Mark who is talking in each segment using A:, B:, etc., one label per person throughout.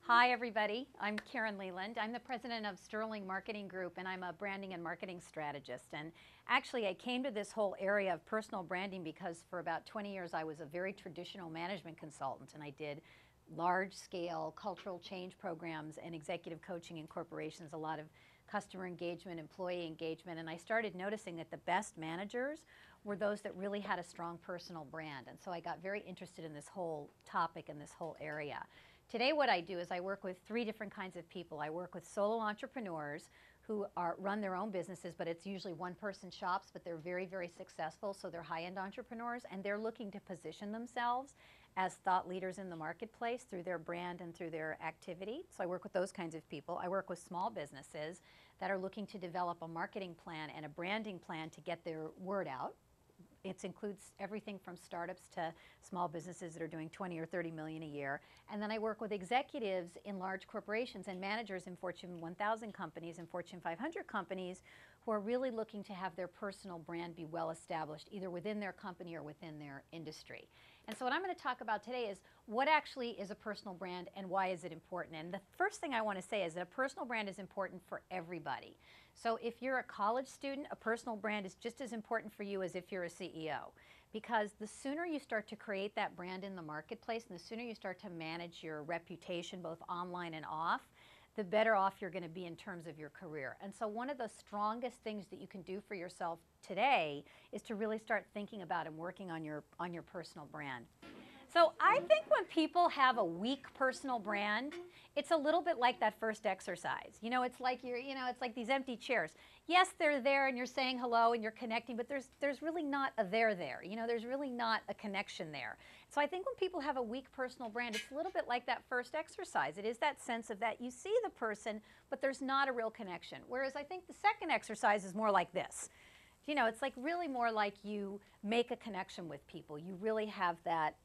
A: Hi, everybody. I'm Karen Leland. I'm the president of Sterling Marketing Group, and I'm a branding and marketing strategist. And actually, I came to this whole area of personal branding because for about 20 years, I was a very traditional management consultant, and I did large-scale cultural change programs and executive coaching in corporations, a lot of customer engagement, employee engagement, and I started noticing that the best managers were those that really had a strong personal brand. And so I got very interested in this whole topic and this whole area. Today what I do is I work with three different kinds of people. I work with solo entrepreneurs who run their own businesses, but it's usually one-person shops, but they're very, very successful, so they're high-end entrepreneurs, and they're looking to position themselves as thought leaders in the marketplace through their brand and through their activity. So I work with those kinds of people. I work with small businesses that are looking to develop a marketing plan and a branding plan to get their word out. It includes everything from startups to small businesses that are doing 20 or 30 million a year. And then I work with executives in large corporations and managers in Fortune 1000 companies and Fortune 500 companies who are really looking to have their personal brand be well established, either within their company or within their industry. And so what I'm going to talk about today is what actually is a personal brand and why is it important. And the first thing I want to say is that a personal brand is important for everybody. So if you're a college student, a personal brand is just as important for you as if you're a CEO. Because the sooner you start to create that brand in the marketplace and the sooner you start to manage your reputation both online and off, the better off you're going to be in terms of your career. And so one of the strongest things that you can do for yourself today is to really start thinking about and working on your personal brand. So I think when people have a weak personal brand, it's a little bit like that first exercise. You know, it's like it's like these empty chairs. Yes, they're there and you're saying hello and you're connecting, but there's really not a there. You know, there's really not a connection there. So I think when people have a weak personal brand, it's a little bit like that first exercise. It is that sense of that you see the person, but there's not a real connection. Whereas I think the second exercise is more like this. You know, it's like really more like you make a connection with people. You really have that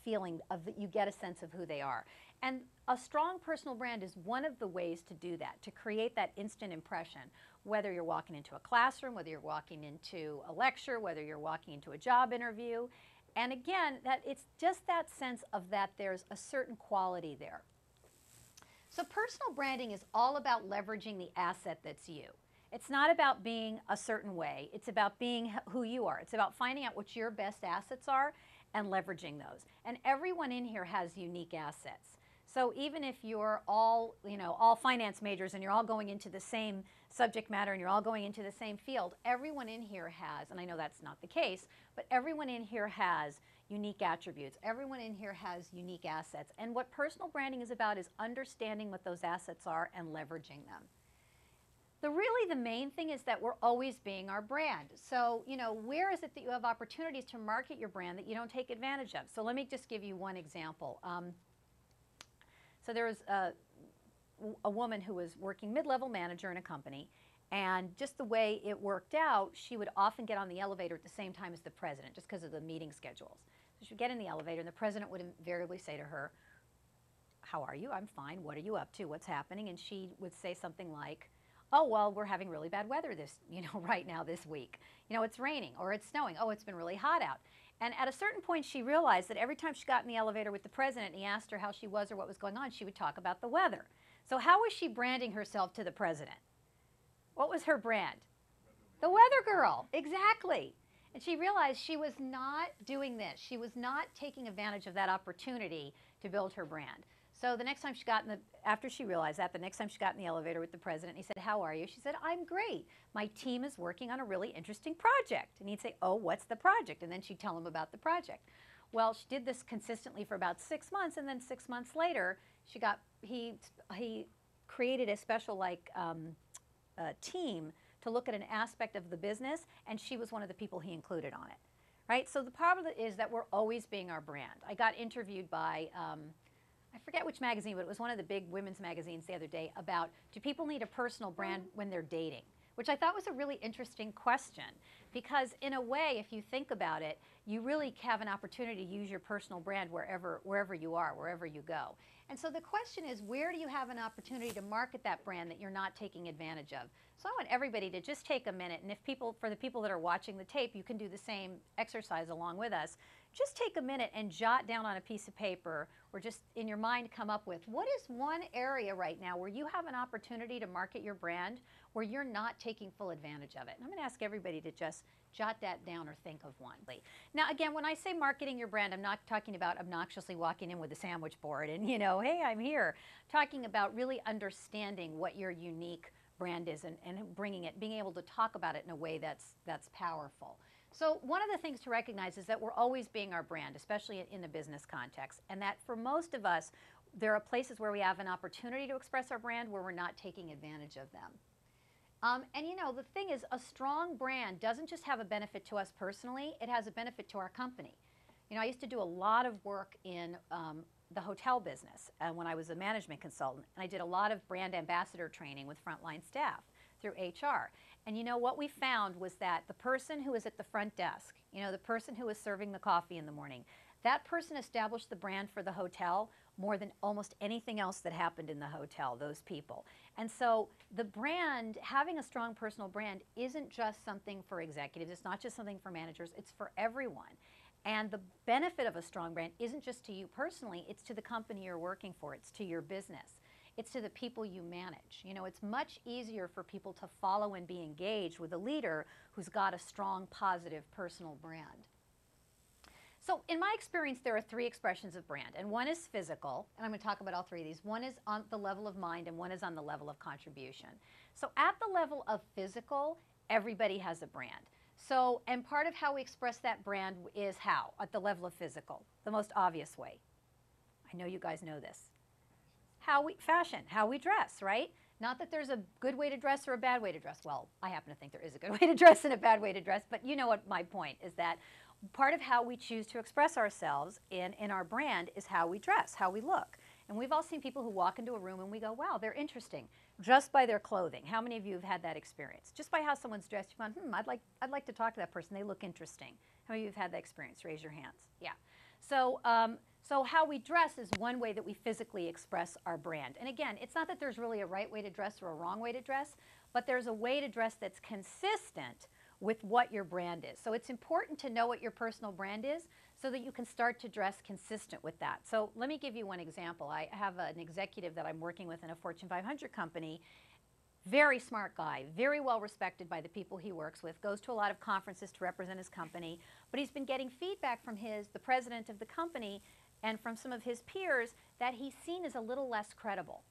A: feeling of that you get a sense of who they are. And a strong personal brand is one of the ways to do that, to create that instant impression, whether you're walking into a classroom, whether you're walking into a lecture, whether you're walking into a job interview. And again, that it's just that sense of that there's a certain quality there. So personal branding is all about leveraging the asset that's you. It's not about being a certain way. It's about being who you are. It's about finding out what your best assets are and leveraging those. And everyone in here has unique assets. So even if you're all finance majors and you're all going into the same subject matter and you're all going into the same field, everyone in here has, and I know that's not the case, but everyone in here has unique attributes. Everyone in here has unique assets. And what personal branding is about is understanding what those assets are and leveraging them. Really the main thing is that we're always being our brand. So, you know, where is it that you have opportunities to market your brand that you don't take advantage of? So let me just give you one example. So there was a woman who was working mid-level manager in a company, and just the way it worked out, she would often get on the elevator at the same time as the president, just because of the meeting schedules. So she would get in the elevator, and the president would invariably say to her, "How are you? I'm fine. What are you up to? What's happening?" And she would say something like, "Oh, well, we're having really bad weather right now this week. You know, it's raining or it's snowing. Oh, it's been really hot out." And at a certain point, she realized that every time she got in the elevator with the president and he asked her how she was or what was going on, she would talk about the weather. So how was she branding herself to the president? What was her brand? The weather girl, exactly. And she realized she was not doing this. She was not taking advantage of that opportunity to build her brand. So the next time she got after she realized that, the next time she got in the elevator with the president, he said, "How are you?" She said, "I'm great. My team is working on a really interesting project." And he'd say, "Oh, what's the project?" And then she'd tell him about the project. Well, she did this consistently for about 6 months, and then 6 months later, he created a special team to look at an aspect of the business, and she was one of the people he included on it. Right? So the problem is that we're always being our brand. I got interviewed by I forget which magazine, but it was one of the big women's magazines the other day about, do people need a personal brand when they're dating? Which I thought was a really interesting question, because in a way, if you think about it, you really have an opportunity to use your personal brand wherever you are, wherever you go. And so the question is, where do you have an opportunity to market that brand that you're not taking advantage of? So I want everybody to just take a minute, and for the people that are watching the tape, you can do the same exercise along with us. Just take a minute and jot down on a piece of paper, or just in your mind come up with, what is one area right now where you have an opportunity to market your brand where you're not taking full advantage of it? And I'm going to ask everybody to just jot that down or think of one. Now again, when I say marketing your brand, I'm not talking about obnoxiously walking in with a sandwich board and, hey, I'm here. I'm talking about really understanding what your unique brand is and being able to talk about it in a way that's powerful. So one of the things to recognize is that we're always being our brand, especially in the business context, and that for most of us, there are places where we have an opportunity to express our brand where we're not taking advantage of them. And the thing is, a strong brand doesn't just have a benefit to us personally, it has a benefit to our company. I used to do a lot of work in the hotel business when I was a management consultant, and I did a lot of brand ambassador training with frontline staff through HR. And what we found was that the person who was at the front desk, the person who was serving the coffee in the morning, that person established the brand for the hotel more than almost anything else that happened in the hotel, those people. And so the brand, having a strong personal brand, isn't just something for executives, it's not just something for managers, it's for everyone. And the benefit of a strong brand isn't just to you personally, it's to the company you're working for, it's to your business. It's to the people you manage. It's much easier for people to follow and be engaged with a leader who's got a strong, positive, personal brand. So in my experience, there are 3 expressions of brand, and one is physical, and I'm going to talk about all 3 of these. One is on the level of mind, and one is on the level of contribution. So at the level of physical, everybody has a brand. So, and part of how we express that brand is how? At the level of physical, the most obvious way. I know you guys know this. Fashion, how we dress, right? Not that there's a good way to dress or a bad way to dress. Well, I happen to think there is a good way to dress and a bad way to dress, but you know what my point is, that part of how we choose to express ourselves in our brand is how we dress, how we look. And we've all seen people who walk into a room and we go, wow, they're interesting, just by their clothing. How many of you have had that experience? Just by how someone's dressed, you've gone, I'd like to talk to that person. They look interesting. How many of you have had that experience? Raise your hands. Yeah. So, so how we dress is one way that we physically express our brand. And again, it's not that there's really a right way to dress or a wrong way to dress, but there's a way to dress that's consistent with what your brand is. So it's important to know what your personal brand is so that you can start to dress consistent with that. So let me give you one example. I have an executive that I'm working with in a Fortune 500 company. Very smart guy, very well respected by the people he works with, goes to a lot of conferences to represent his company, but he's been getting feedback from the president of the company and from some of his peers that he's seen as a little less credible.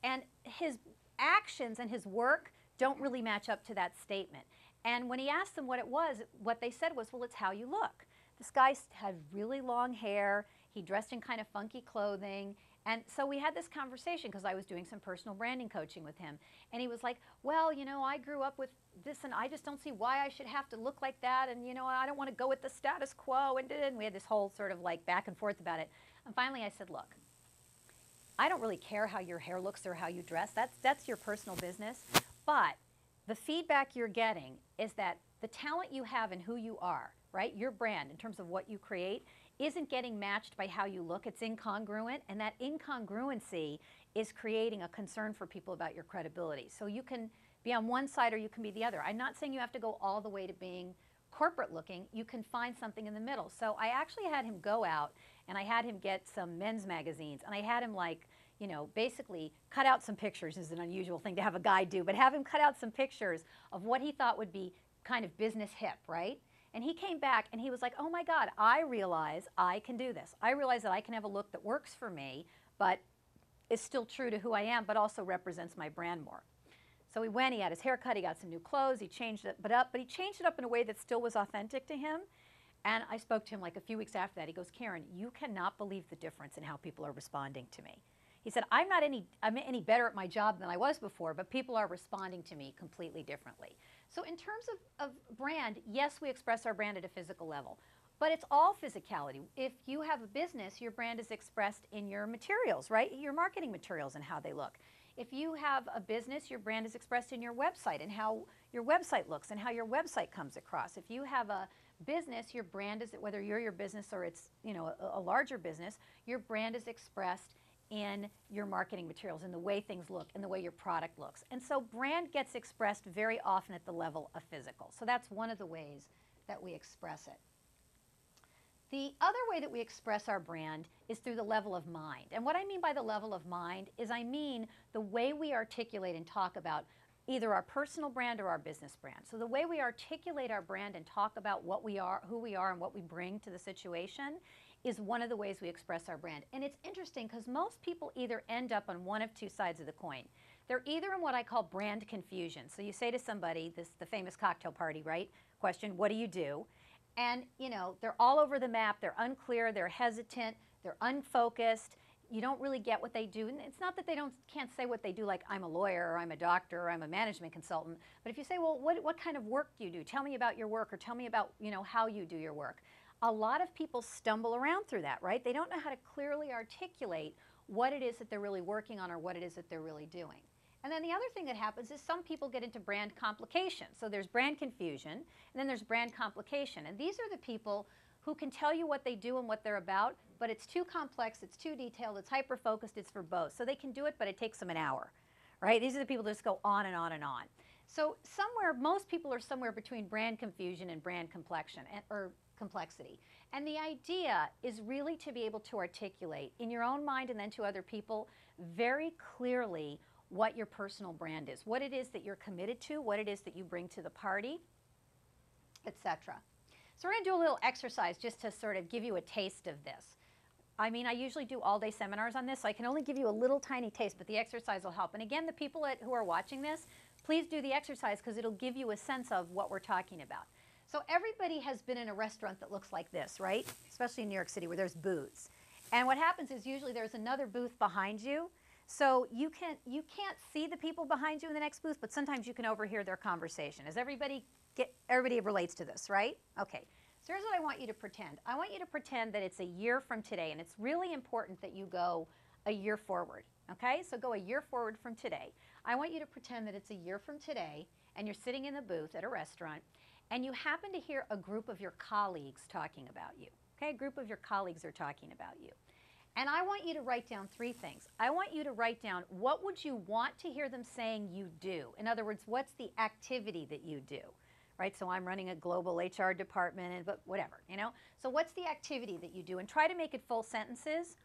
A: And his actions and his work don't really match up to that statement. And when he asked them what it was, what they said was, well, it's how you look. This guy had really long hair, he dressed in kind of funky clothing, and so we had this conversation because I was doing some personal branding coaching with him. And he was like, well, I grew up with this and I just don't see why I should have to look like that, and I don't want to go with the status quo, and we had this whole sort of like back and forth about it. And finally I said, look, I don't really care how your hair looks or how you dress. That's your personal business. But the feedback you're getting is that the talent you have and who you are, right, your brand in terms of what you create, isn't getting matched by how you look. It's incongruent, and that incongruency is creating a concern for people about your credibility. So you can be on one side or you can be the other. I'm not saying you have to go all the way to being corporate looking. You can find something in the middle. So I actually had him go out and I had him get some men's magazines, and I had him basically cut out some pictures. This is an unusual thing to have a guy do, but have him cut out some pictures of what he thought would be kind of business hip, right? And he came back and he was like, oh my God, I realize I can do this. I realize that I can have a look that works for me, but is still true to who I am, but also represents my brand more. So he went, he had his hair cut, he got some new clothes, he changed it but he changed it up in a way that still was authentic to him. And I spoke to him like a few weeks after that. He goes, Karen, you cannot believe the difference in how people are responding to me. He said, I'm any better at my job than I was before, but people are responding to me completely differently. So in terms of brand, yes, we express our brand at a physical level, but it's all physicality. If you have a business, your brand is expressed in your materials, right? Your marketing materials and how they look. If you have a business, your brand is expressed in your website and how your website looks and how your website comes across. If you have a business, your brand is, whether you're your business or it's, you know, a larger business, your brand is expressed in your marketing materials, in the way things look, and the way your product looks. And so brand gets expressed very often at the level of physical. So that's one of the ways that we express it. The other way that we express our brand is through the level of mind. And what I mean by the level of mind is I mean the way we articulate and talk about either our personal brand or our business brand. So the way we articulate our brand and talk about what we are, who we are, and what we bring to the situation is one of the ways we express our brand. And it's interesting because most people either end up on one of two sides of the coin. They're either in what I call brand confusion. So you say to somebody, the famous cocktail party, right? Question, what do you do? And, you know, they're all over the map, they're unclear, they're hesitant, they're unfocused, you don't really get what they do. And it's not that they can't say what they do, like I'm a lawyer, or I'm a doctor, or I'm a management consultant. But if you say, well, what kind of work do you do? Tell me about your work, or tell me about, you know, how you do your work. A lot of people stumble around through that, right? They don't know how to clearly articulate what it is that they're really working on or what it is that they're really doing. And then the other thing that happens is some people get into brand complication. So there's brand confusion, and then there's brand complication. And these are the people who can tell you what they do and what they're about, but it's too complex, it's too detailed, it's hyper-focused, it's verbose. So they can do it, but it takes them an hour, right? These are the people that just go on and on and on. So somewhere, most people are somewhere between brand confusion and brand complexion, or complexity. And the idea is really to be able to articulate in your own mind and then to other people very clearly what your personal brand is, what it is that you're committed to, what it is that you bring to the party, etc. So we're going to do a little exercise just to sort of give you a taste of this. I mean, I usually do all-day seminars on this, so I can only give you a little tiny taste, but the exercise will help. And again, the people who are watching this, please do the exercise because it'll give you a sense of what we're talking about. So everybody has been in a restaurant that looks like this, right? Especially in New York City where there's booths. And what happens is usually there's another booth behind you. So you can't see the people behind you in the next booth, but sometimes you can overhear their conversation. As everybody relates to this, right? Okay. So here's what I want you to pretend. I want you to pretend that it's a year from today, and it's really important that you go a year forward. Okay? So go a year forward from today. I want you to pretend that it's a year from today, and you're sitting in the booth at a restaurant, and you happen to hear a group of your colleagues talking about you. Okay? A group of your colleagues are talking about you. And I want you to write down three things. I want you to write down what would you want to hear them saying you do. In other words, what's the activity that you do, right? So I'm running a global HR department, but whatever, you know. So what's the activity that you do? And try to make it full sentences.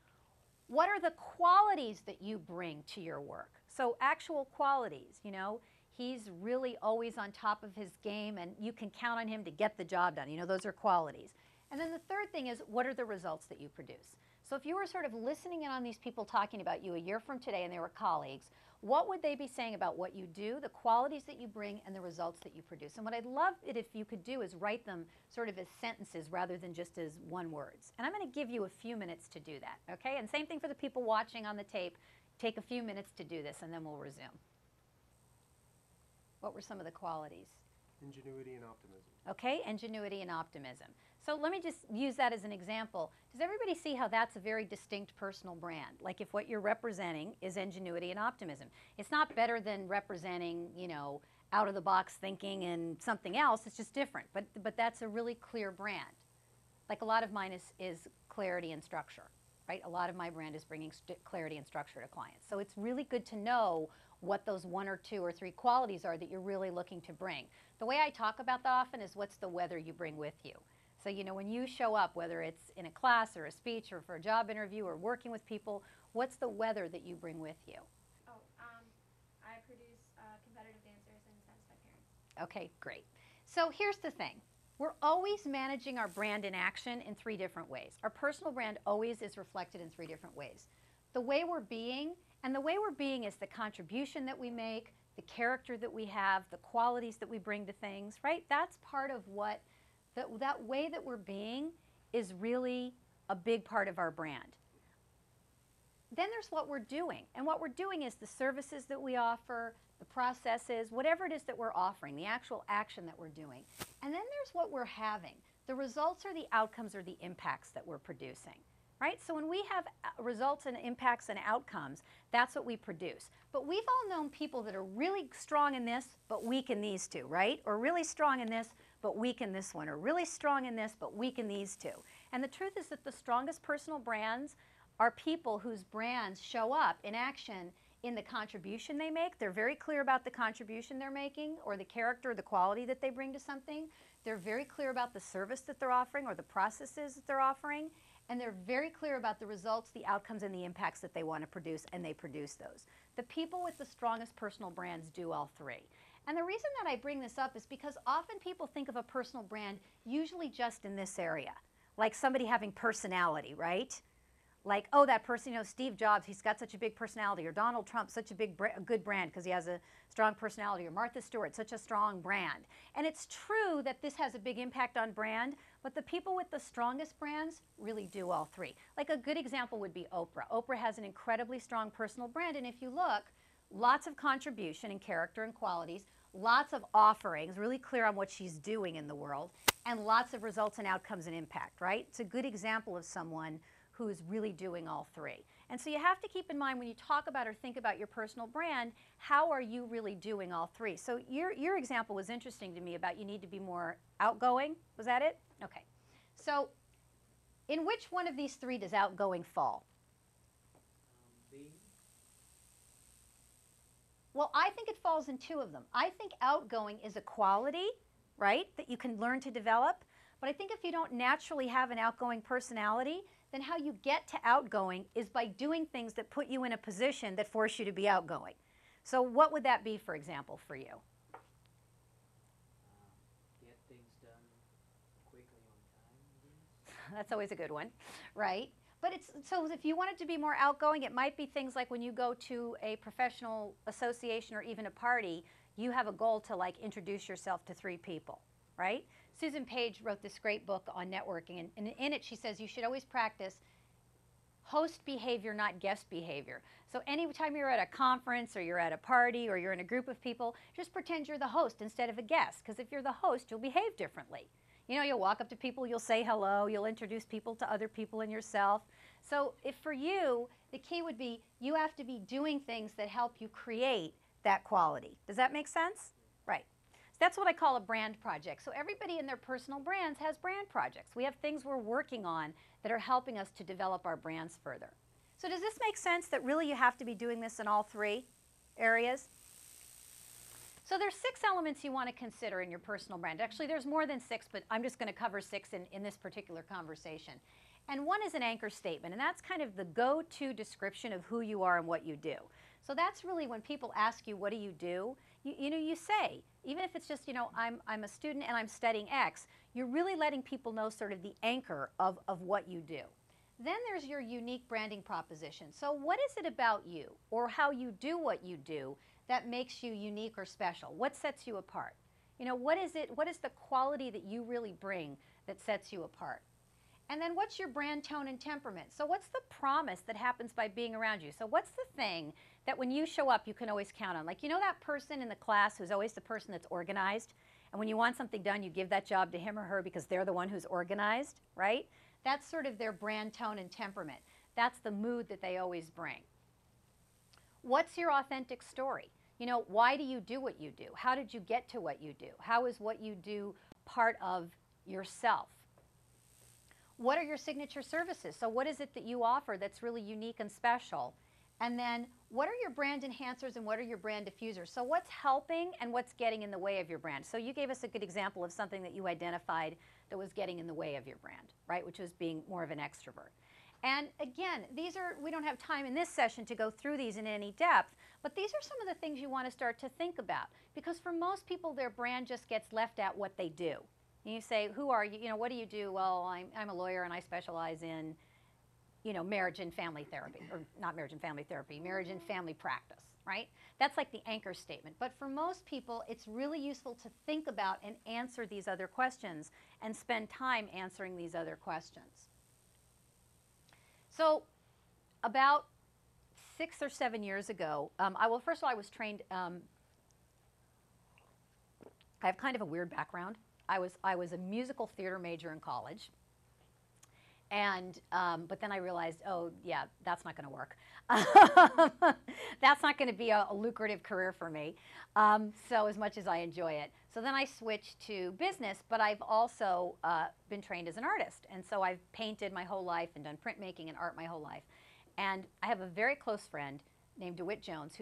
A: What are the qualities that you bring to your work? So actual qualities, you know. He's really always on top of his game, and you can count on him to get the job done. You know, those are qualities. And then the third thing is, what are the results that you produce? So if you were sort of listening in on these people talking about you a year from today and they were colleagues, what would they be saying about what you do, the qualities that you bring, and the results that you produce? And what I'd love it if you could do is write them sort of as sentences rather than just as one words. And I'm going to give you a few minutes to do that, okay? And same thing for the people watching on the tape. Take a few minutes to do this, and then we'll resume. What were some of the qualities?
B: Ingenuity and optimism.
A: Okay, ingenuity and optimism. So let me just use that as an example. Does everybody see how that's a very distinct personal brand? Like if what you're representing is ingenuity and optimism. It's not better than representing, you know, out-of-the-box thinking and something else. It's just different. But that's a really clear brand. Like a lot of mine is clarity and structure, right? A lot of my brand is bringing clarity and structure to clients. So it's really good to know what those one or two or three qualities are that you're really looking to bring. The way I talk about that often is what's the weather you bring with you. So, you know, when you show up, whether it's in a class or a speech or for a job interview or working with people, what's the weather that you bring with you?
C: I produce competitive dancers and satisfy parents.
A: Okay, great. So here's the thing. We're always managing our brand in action in three different ways. Our personal brand always is reflected in three different ways. The way we're being, and the way we're being is the contribution that we make, the character that we have, the qualities that we bring to things, right? That's part of what, that way that we're being is really a big part of our brand. Then there's what we're doing. And what we're doing is the services that we offer, the processes, whatever it is that we're offering, the actual action that we're doing. And then there's what we're having, the results or the outcomes or the impacts that we're producing. right? So when we have results and impacts and outcomes, that's what we produce. But we've all known people that are really strong in this, but weak in these two, right? Or really strong in this, but weak in this one, or really strong in this, but weak in these two. And the truth is that the strongest personal brands are people whose brands show up in action in the contribution they make. They're very clear about the contribution they're making, or the character, the quality that they bring to something. They're very clear about the service that they're offering or the processes that they're offering. And they're very clear about the results, the outcomes, and the impacts that they want to produce, and they produce those. The people with the strongest personal brands do all three. And the reason that I bring this up is because often people think of a personal brand usually just in this area, like somebody having personality, right? Like, oh, that person, you know, Steve Jobs, he's got such a big personality, or Donald Trump, such a good brand because he has a strong personality, or Martha Stewart, such a strong brand. And it's true that this has a big impact on brand, but the people with the strongest brands really do all three. Like a good example would be Oprah. Oprah has an incredibly strong personal brand, and if you look, lots of contribution and character and qualities, lots of offerings, really clear on what she's doing in the world, and lots of results and outcomes and impact, right? It's a good example of someone who is really doing all three. And so you have to keep in mind when you talk about or think about your personal brand, how are you really doing all three? So your example was interesting to me about you need to be more outgoing. Was that it? Okay. So in which one of these three does outgoing fall?
D: B.
A: Well, I think it falls in two of them. I think outgoing is a quality, right, that you can learn to develop. But I think if you don't naturally have an outgoing personality, then how you get to outgoing is by doing things that put you in a position that force you to be outgoing. So what would that be, for example, for you?
D: Get things done quickly on time, I guess.
A: That's always a good one, right? But it's, so if you wanted to be more outgoing, it might be things like when you go to a professional association or even a party, you have a goal to like introduce yourself to 3 people, right? Susan Page wrote this great book on networking, and in it she says you should always practice host behavior, not guest behavior. So anytime you're at a conference or you're at a party or you're in a group of people, just pretend you're the host instead of a guest, because if you're the host, you'll behave differently. You know, you'll walk up to people, you'll say hello, you'll introduce people to other people and yourself. So if for you, the key would be you have to be doing things that help you create that quality. Does that make sense? Right. So that's what I call a brand project. So everybody in their personal brands has brand projects. We have things we're working on that are helping us to develop our brands further. So does this make sense that really you have to be doing this in all 3 areas? So there's 6 elements you want to consider in your personal brand. Actually, there's more than 6, but I'm just going to cover 6 in this particular conversation. And one is an anchor statement, and that's kind of the go-to description of who you are and what you do. So that's really when people ask you, what do you do? You know, you say, even if it's just, you know, I'm a student and I'm studying X, you're really letting people know sort of the anchor of what you do. Then there's your unique branding proposition. So what is it about you or how you do what you do that makes you unique or special? What sets you apart? You know, what is the quality that you really bring that sets you apart? And then what's your brand tone and temperament? So what's the promise that happens by being around you? So what's the thing that when you show up you can always count on? Like, you know that person in the class who's always the person that's organized? And when you want something done, you give that job to him or her because they're the one who's organized, right? That's sort of their brand tone and temperament. That's the mood that they always bring. What's your authentic story? You know, why do you do what you do? How did you get to what you do? How is what you do part of yourself? What are your signature services? So what is it that you offer that's really unique and special? And then what are your brand enhancers and what are your brand diffusers? So what's helping and what's getting in the way of your brand? So you gave us a good example of something that you identified that was getting in the way of your brand, right? Which was being more of an extrovert. And again, we don't have time in this session to go through these in any depth, but these are some of the things you want to start to think about. Because for most people, their brand just gets left at what they do. And you say, who are you? You know, what do you do? Well, I'm a lawyer and I specialize in, you know, marriage and family therapy, or not marriage and family therapy, marriage and family practice, right? That's like the anchor statement. But for most people, it's really useful to think about and answer these other questions and spend time answering these other questions. So about 6 or 7 years ago, first of all, I was trained, I have kind of a weird background. I was a musical theater major in college. And but then I realized, oh yeah, that's not going to work. That's not going to be a lucrative career for me. So as much as I enjoy it, so then I switched to business. But I've also been trained as an artist, and so I've painted my whole life and done printmaking and art my whole life. And I have a very close friend named DeWitt Jones,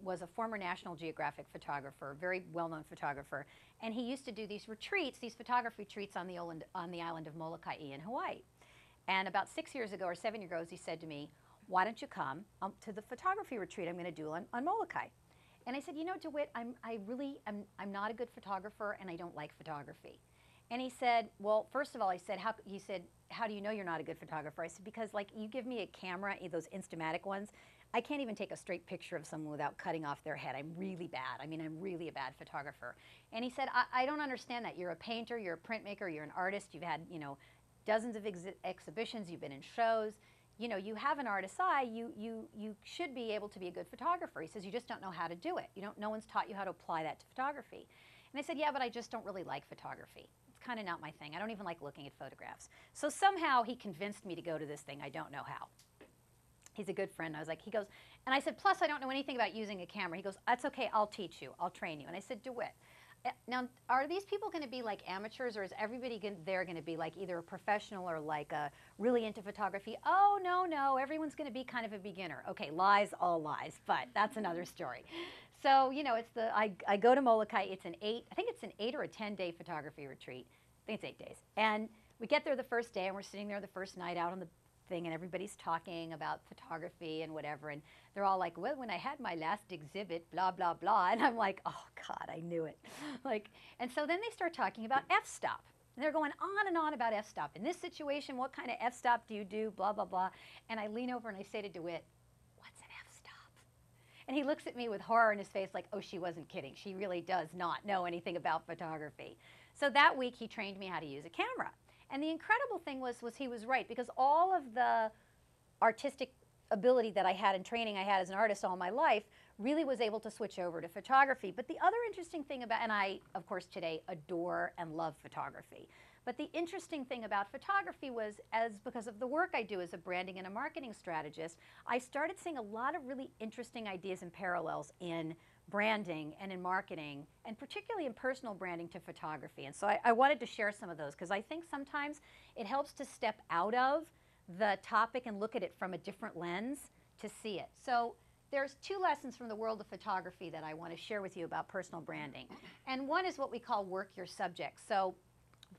A: was a former National Geographic photographer, very well-known photographer, and he used to do these retreats, these photography retreats on the island of Molokai in Hawaii. And about 6 years ago or 7 years ago, he said to me, why don't you come to the photography retreat I'm going to do on Molokai? And I said, you know, DeWitt, I'm not a good photographer and I don't like photography. And he said, well, first of all, he said, how do you know you're not a good photographer? I said, because like you give me a camera, those Instamatic ones, I can't even take a straight picture of someone without cutting off their head. I'm really bad. I mean, I'm really a bad photographer. And he said, I don't understand that. You're a painter, you're a printmaker, you're an artist, you've had, you know, dozens of exhibitions, you've been in shows, you know, you have an artist's eye, you should be able to be a good photographer. He says, you just don't know how to do it. No one's taught you how to apply that to photography. And I said, yeah, but I just don't really like photography. It's kind of not my thing. I don't even like looking at photographs. So somehow he convinced me to go to this thing. I don't know how. He's a good friend. I was like, he goes, and I said, plus I don't know anything about using a camera. He goes, that's okay, I'll teach you, I'll train you. And I said, DeWitt, now are these people going to be like amateurs, or is everybody there going to be like either a professional or like really into photography? Oh, no, everyone's going to be kind of a beginner. Okay, lies, all lies, but that's another story. So, you know, I go to Molokai, I think it's an 8 or a 10-day photography retreat. I think it's 8 days. And we get there the first day and we're sitting there the first night out on the thing, and everybody's talking about photography and whatever, and they're all like, well, when I had my last exhibit, blah, blah, blah, and I'm like, oh God, I knew it. Like, and so then they start talking about f-stop, and they're going on and on about f-stop. In this situation, what kind of f-stop do you do, blah, blah, blah, and I lean over and I say to DeWitt, what's an f-stop? And he looks at me with horror in his face like, oh, she wasn't kidding. She really does not know anything about photography. So that week, he trained me how to use a camera. And the incredible thing was he was right, because all of the artistic ability that I had and training I had as an artist all my life really was able to switch over to photography. But the other interesting thing about, and I, of course, today adore and love photography. But the interesting thing about photography was, because of the work I do as a branding and a marketing strategist, I started seeing a lot of really interesting ideas and parallels in branding and in marketing, and particularly in personal branding to photography. And so I wanted to share some of those, because I think sometimes it helps to step out of the topic and look at it from a different lens to see it. So there's 2 lessons from the world of photography that I want to share with you about personal branding. And one is what we call work your subject. So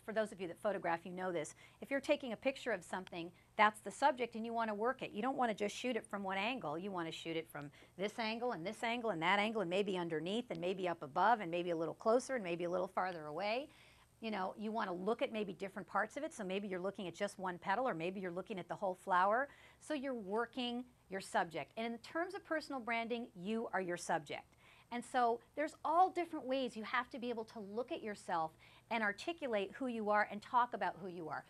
A: for those of you that photograph, you know this. If you're taking a picture of something, that's the subject and you want to work it. You don't want to just shoot it from one angle. You want to shoot it from this angle and this angle and that angle, and maybe underneath and maybe up above and maybe a little closer and maybe a little farther away. You know, you want to look at maybe different parts of it. So maybe you're looking at just one petal, or maybe you're looking at the whole flower. So you're working your subject. And in terms of personal branding, you are your subject. And so there's all different ways you have to be able to look at yourself and articulate who you are and talk about who you are.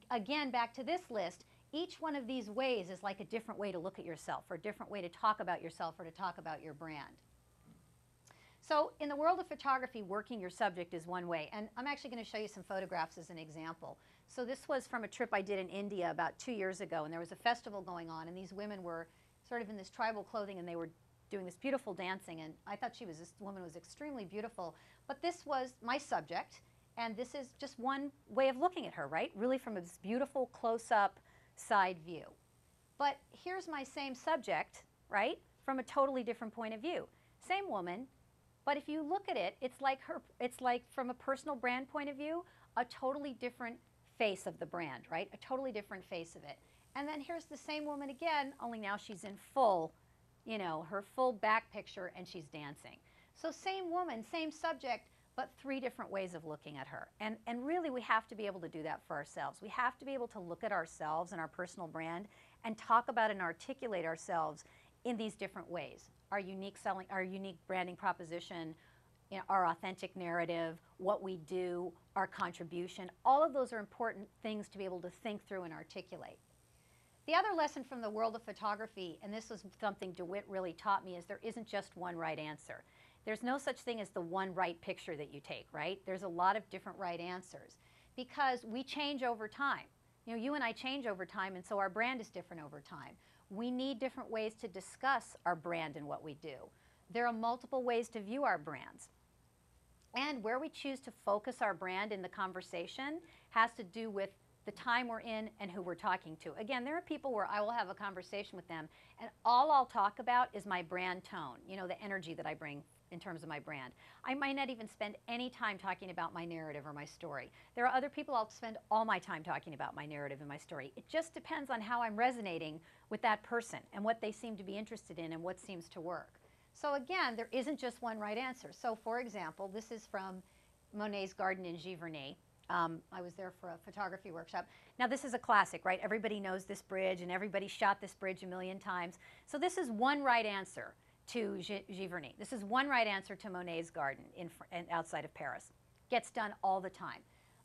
A: Again, back to this list, each one of these ways is like a different way to look at yourself, or a different way to talk about yourself, or to talk about your brand. So in the world of photography, working your subject is one way. And I'm actually going to show you some photographs as an example. So this was from a trip I did in India about 2 years ago, and there was a festival going on, and these women were sort of in this tribal clothing, and they were doing this beautiful dancing, and I thought this woman was extremely beautiful. But this was my subject, and this is just one way of looking at her, right? Really from this beautiful close-up side view. But here's my same subject, right? From a totally different point of view. Same woman, but if you look at it, it's like from a personal brand point of view, a totally different face of the brand, right? A totally different face of it. And then here's the same woman again, only now she's in full, you know, her full back picture, and she's dancing. So same woman, same subject, but 3 different ways of looking at her. And really we have to be able to do that for ourselves. We have to be able to look at ourselves and our personal brand and talk about and articulate ourselves in these different ways. Our unique branding proposition, you know, our authentic narrative, what we do, our contribution, all of those are important things to be able to think through and articulate. The other lesson from the world of photography, and this was something DeWitt really taught me, is there isn't just one right answer. There's no such thing as the one right picture that you take, right? There's a lot of different right answers, because we change over time. You know, you and I change over time, and so our brand is different over time. We need different ways to discuss our brand and what we do. There are multiple ways to view our brands. And where we choose to focus our brand in the conversation has to do with the time we're in and who we're talking to. Again, there are people where I will have a conversation with them, and all I'll talk about is my brand tone, you know, the energy that I bring in terms of my brand. I might not even spend any time talking about my narrative or my story. There are other people I'll spend all my time talking about my narrative and my story. It just depends on how I'm resonating with that person and what they seem to be interested in and what seems to work. So again, there isn't just one right answer. So for example, this is from Monet's garden in Giverny. I was there for a photography workshop. Now this is a classic, right? Everybody knows this bridge and everybody shot this bridge a million times. So this is one right answer to Giverny. This is one right answer to Monet's garden outside of Paris. Gets done all the time.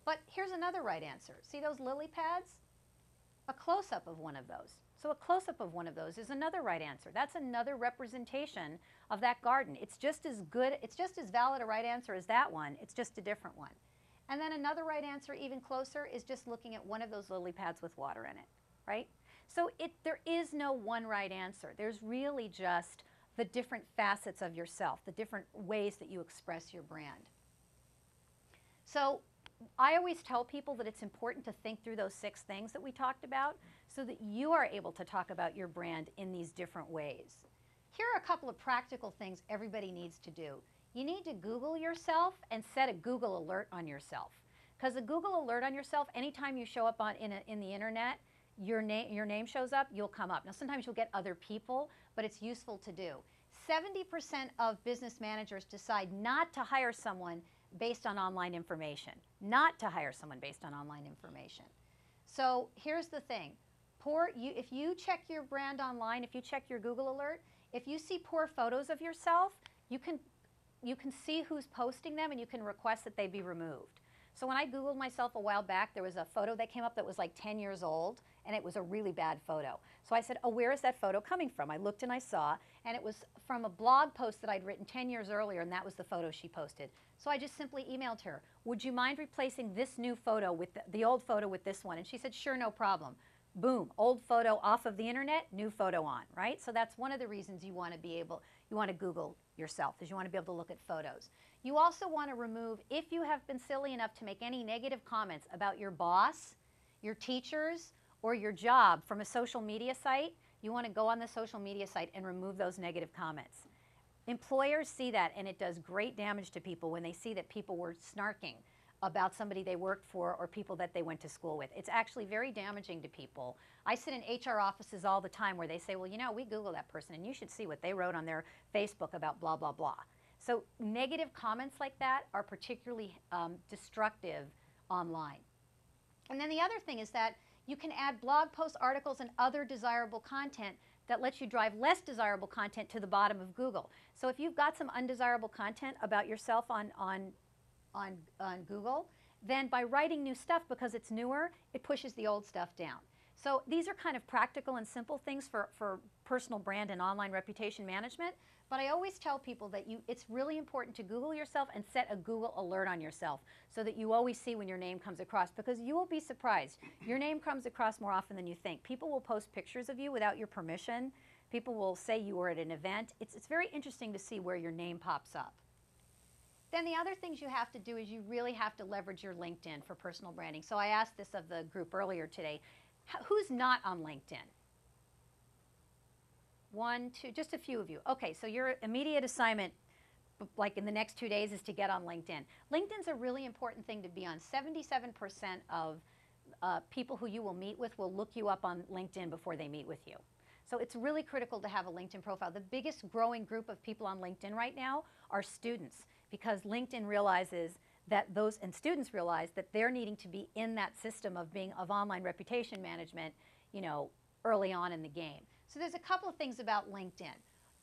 A: But here's another right answer. See those lily pads? A close-up of one of those. So a close-up of one of those is another right answer. That's another representation of that garden. It's just as good, it's just as valid a right answer as that one. It's just a different one. And then another right answer, even closer, is just looking at one of those lily pads with water in it, right? So there is no one right answer. There's really just the different facets of yourself, the different ways that you express your brand. So I always tell people that it's important to think through those 6 things that we talked about so that you are able to talk about your brand in these different ways. Here are a couple of practical things everybody needs to do. You need to Google yourself and set a Google alert on yourself. Because a Google alert on yourself, anytime you show up in the internet, your name shows up, you'll come up. Now sometimes you'll get other people, but it's useful to do. 70% of business managers decide not to hire someone based on online information. Not to hire someone based on online information. So here's the thing. If you check your brand online, if you check your Google alert, if you see poor photos of yourself, you can see who's posting them and you can request that they be removed. So when I Googled myself a while back, there was a photo that came up that was like 10 years old, and it was a really bad photo. So I said, oh, where is that photo coming from? I looked and I saw, and it was from a blog post that I'd written 10 years earlier, and that was the photo she posted. So I just simply emailed her, would you mind replacing this new photo with the old photo with this one? And she said, sure, no problem. Boom, old photo off of the internet, new photo on, right? So that's one of the reasons you want to Google yourself, is you want to be able to look at photos. You also want to remove, if you have been silly enough to make any negative comments about your boss, your teachers, or your job from a social media site, you want to go on the social media site and remove those negative comments. Employers see that, and it does great damage to people when they see that people were snarking about somebody they worked for or people that they went to school with. It's actually very damaging to people. I sit in HR offices all the time where they say, well, you know, we Google that person and you should see what they wrote on their Facebook about blah, blah, blah. So negative comments like that are particularly destructive online. And then the other thing is that you can add blog posts, articles, and other desirable content that lets you drive less desirable content to the bottom of Google. So if you've got some undesirable content about yourself on Google, then by writing new stuff, because it's newer, it pushes the old stuff down. So these are kind of practical and simple things for personal brand and online reputation management. But I always tell people that it's really important to Google yourself and set a Google alert on yourself so that you always see when your name comes across, because you will be surprised. Your name comes across more often than you think. People will post pictures of you without your permission. People will say you were at an event. It's very interesting to see where your name pops up. Then the other things you have to do is you really have to leverage your LinkedIn for personal branding. So I asked this of the group earlier today. Who's not on LinkedIn? 1, 2, just a few of you. Okay, so your immediate assignment, like in the next 2 days, is to get on LinkedIn. LinkedIn's a really important thing to be on. 77% of people who you will meet with will look you up on LinkedIn before they meet with you. So it's really critical to have a LinkedIn profile. The biggest growing group of people on LinkedIn right now are students, because LinkedIn realizes that and students realize that they're needing to be in that system of online reputation management, you know, early on in the game. So there's a couple of things about LinkedIn.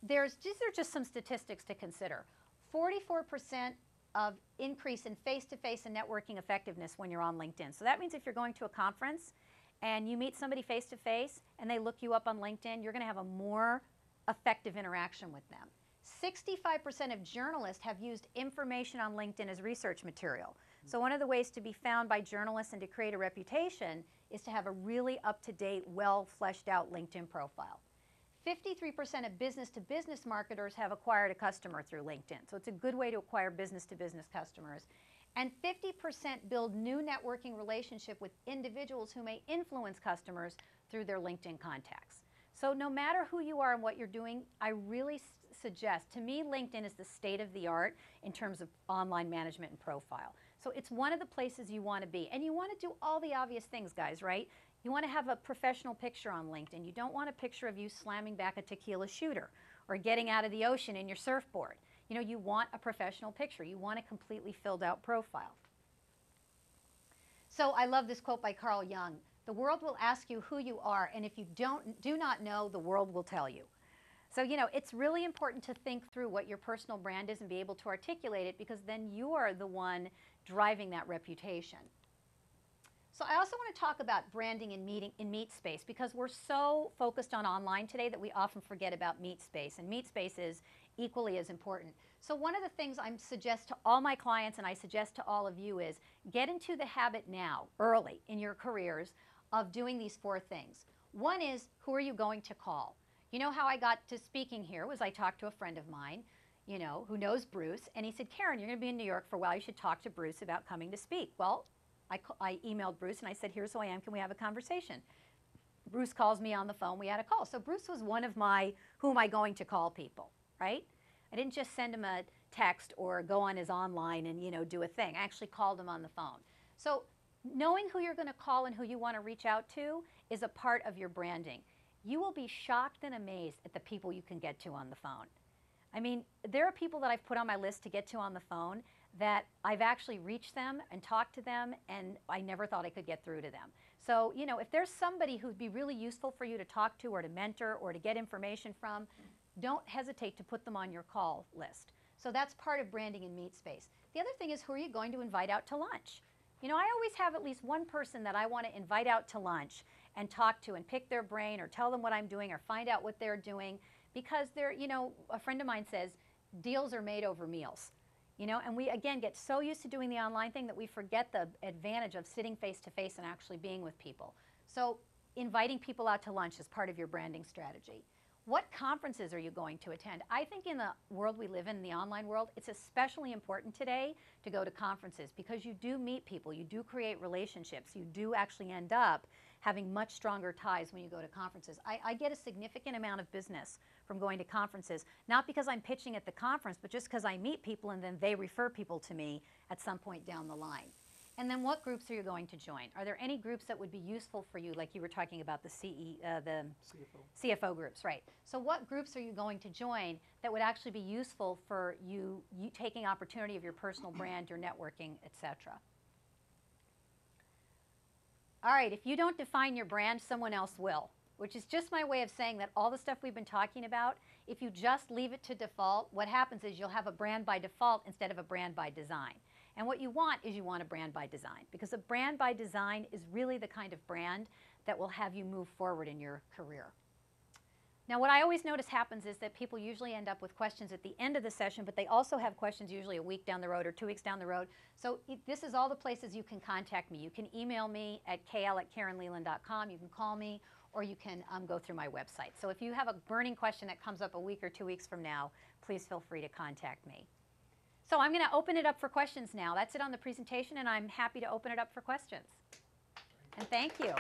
A: These are just some statistics to consider. 44% of increase in face-to-face and networking effectiveness when you're on LinkedIn. So that means if you're going to a conference and you meet somebody face-to-face and they look you up on LinkedIn, you're going to have a more effective interaction with them. 65% of journalists have used information on LinkedIn as research material. So one of the ways to be found by journalists and to create a reputation is to have a really up-to-date, well fleshed out LinkedIn profile. 53% of business-to-business marketers have acquired a customer through LinkedIn. So it's a good way to acquire business-to-business customers. And 50% build new networking relationship with individuals who may influence customers through their LinkedIn contacts. So no matter who you are and what you're doing, I really suggest, to me, LinkedIn is the state of the art in terms of online management and profile. So it's one of the places you want to be. And you want to do all the obvious things, guys, right? You want to have a professional picture on LinkedIn. You don't want a picture of you slamming back a tequila shooter or getting out of the ocean in your surfboard. You know, you want a professional picture. You want a completely filled out profile. So I love this quote by Carl Jung. The world will ask you who you are, and if you do not know, the world will tell you. So, you know, it's really important to think through what your personal brand is and be able to articulate it, because then you are the one driving that reputation. So I also want to talk about branding in meet space, because we're so focused on online today that we often forget about meet space, and meet space is equally as important. So one of the things I suggest to all my clients, and I suggest to all of you, is get into the habit now, early in your careers, of doing these 4 things. One is, who are you going to call? You know how I got to speaking here was I talked to a friend of mine, you know, who knows Bruce, and he said, Karen, you're going to be in New York for a while. You should talk to Bruce about coming to speak. Well, I emailed Bruce and I said, here's who I am. Can we have a conversation? Bruce calls me on the phone. We had a call. So Bruce was one of my who am I going to call people, right? I didn't just send him a text or go on his online and, you know, do a thing. I actually called him on the phone. So knowing who you're going to call and who you want to reach out to is a part of your branding. You will be shocked and amazed at the people you can get to on the phone. I mean, there are people that I've put on my list to get to on the phone that I've actually reached them and talked to them, and I never thought I could get through to them. So, you know, if there's somebody who'd be really useful for you to talk to or to mentor or to get information from, don't hesitate to put them on your call list. So that's part of branding in meet space. The other thing is, who are you going to invite out to lunch? You know, I always have at least one person that I want to invite out to lunch and talk to and pick their brain or tell them what I'm doing or find out what they're doing, because they're, you know, a friend of mine says, deals are made over meals. You know, and we, again, get so used to doing the online thing that we forget the advantage of sitting face-to-face and actually being with people. So inviting people out to lunch is part of your branding strategy. What conferences are you going to attend? I think in the world we live in the online world, it's especially important today to go to conferences, because you do meet people, you do create relationships, you do actually end up having much stronger ties when you go to conferences. I get a significant amount of business from going to conferences, not because I'm pitching at the conference, but just because I meet people and then they refer people to me at some point down the line. And then what groups are you going to join? Are there any groups that would be useful for you, like you were talking about the CFO groups, right? So what groups are you going to join that would actually be useful for you taking opportunity of your personal brand, your networking, etc.? All right, if you don't define your brand, someone else will, which is just my way of saying that all the stuff we've been talking about, if you just leave it to default, what happens is you'll have a brand by default instead of a brand by design. And what you want is you want a brand by design, because a brand by design is really the kind of brand that will have you move forward in your career. Now, what I always notice happens is that people usually end up with questions at the end of the session, but they also have questions usually a week down the road or 2 weeks down the road. So this is all the places you can contact me. You can email me at kl@karenleland.com. You can call me, or you can go through my website. So if you have a burning question that comes up a week or 2 weeks from now, please feel free to contact me. So I'm going to open it up for questions now. That's it on the presentation, and I'm happy to open it up for questions. And thank you.